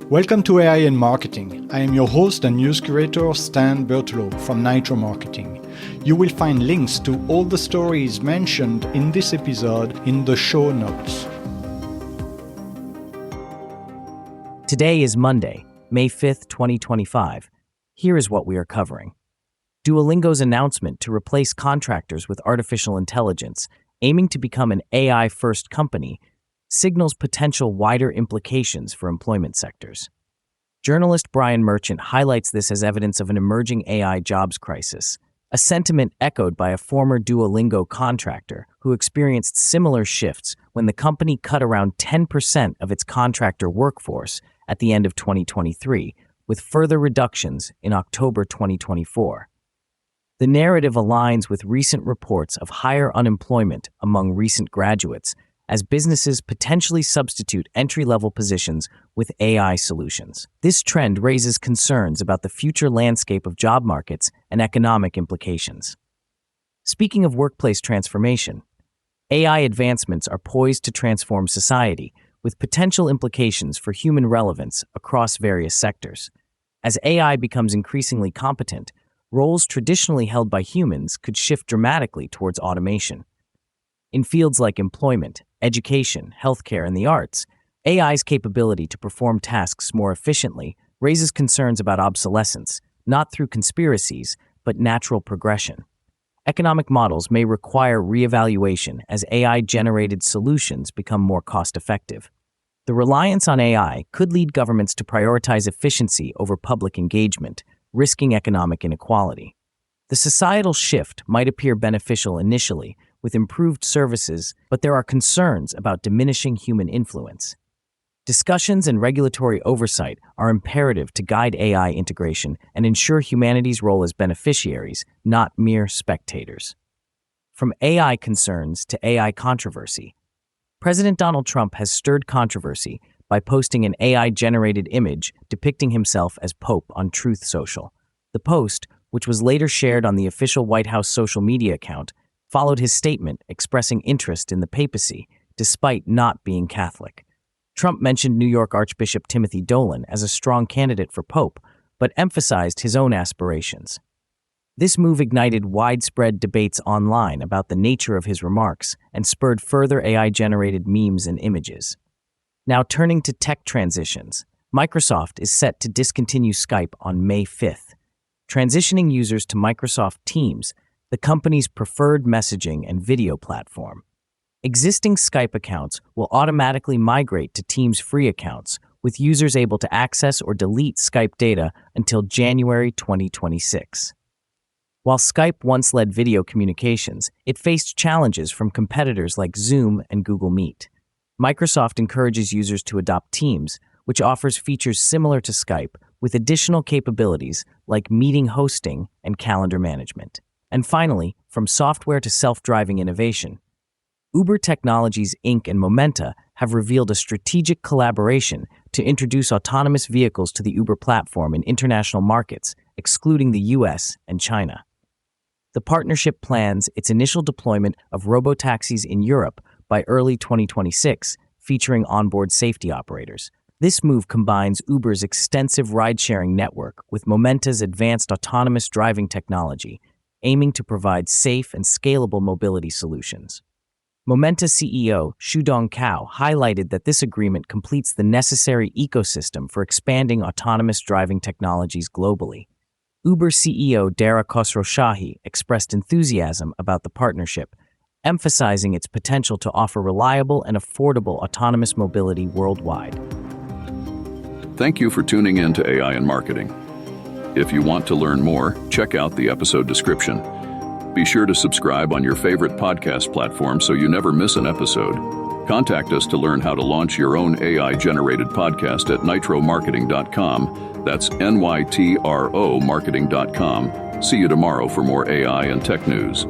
Welcome to AI in Marketing. I am your host and news curator, Stan Bertolo from Nitro Marketing. You will find links to all the stories mentioned in this episode in the show notes. Today is Monday, May 5th, 2025. Here is what we are covering. Duolingo's announcement to replace contractors with artificial intelligence, aiming to become an AI-first company, signals potential wider implications for employment sectors. Journalist Brian Merchant highlights this as evidence of an emerging AI jobs crisis, a sentiment echoed by a former Duolingo contractor who experienced similar shifts when the company cut around 10% of its contractor workforce at the end of 2023, with further reductions in October 2024. The narrative aligns with recent reports of higher unemployment among recent graduates, as businesses potentially substitute entry-level positions with AI solutions. This trend raises concerns about the future landscape of job markets and economic implications. Speaking of workplace transformation, AI advancements are poised to transform society, with potential implications for human relevance across various sectors. As AI becomes increasingly competent, roles traditionally held by humans could shift dramatically towards automation. In fields like employment, education, healthcare, and the arts, AI's capability to perform tasks more efficiently raises concerns about obsolescence, not through conspiracies, but natural progression. Economic models may require reevaluation as AI-generated solutions become more cost-effective. The reliance on AI could lead governments to prioritize efficiency over public engagement, risking economic inequality. The societal shift might appear beneficial initially, with improved services, but there are concerns about diminishing human influence. Discussions and regulatory oversight are imperative to guide AI integration and ensure humanity's role as beneficiaries, not mere spectators. From AI concerns to AI controversy, President Donald Trump has stirred controversy by posting an AI-generated image depicting himself as Pope on Truth Social. The post, which was later shared on the official White House social media account, followed his statement expressing interest in the papacy, despite not being Catholic. Trump mentioned New York Archbishop Timothy Dolan as a strong candidate for Pope, but emphasized his own aspirations. This move ignited widespread debates online about the nature of his remarks and spurred further AI-generated memes and images. Now turning to tech transitions, Microsoft is set to discontinue Skype on May 5th, transitioning users to Microsoft Teams, the company's preferred messaging and video platform. Existing Skype accounts will automatically migrate to Teams free accounts, with users able to access or delete Skype data until January 2026. While Skype once led video communications, it faced challenges from competitors like Zoom and Google Meet. Microsoft encourages users to adopt Teams, which offers features similar to Skype, with additional capabilities like meeting hosting and calendar management. And finally, from software to self-driving innovation, Uber Technologies Inc. and Momenta have revealed a strategic collaboration to introduce autonomous vehicles to the Uber platform in international markets, excluding the US and China. The partnership plans its initial deployment of robotaxis in Europe by early 2026, featuring onboard safety operators. This move combines Uber's extensive ride-sharing network with Momenta's advanced autonomous driving technology, aiming to provide safe and scalable mobility solutions. Momenta CEO Shudong Cao highlighted that this agreement completes the necessary ecosystem for expanding autonomous driving technologies globally. Uber CEO Dara Khosrowshahi expressed enthusiasm about the partnership, emphasizing its potential to offer reliable and affordable autonomous mobility worldwide. Thank you for tuning in to AI in Marketing. If you want to learn more, check out the episode description. Be sure to subscribe on your favorite podcast platform so you never miss an episode. Contact us to learn how to launch your own AI-generated podcast at nitromarketing.com. That's NYTRO marketing.com. See you tomorrow for more AI and tech news.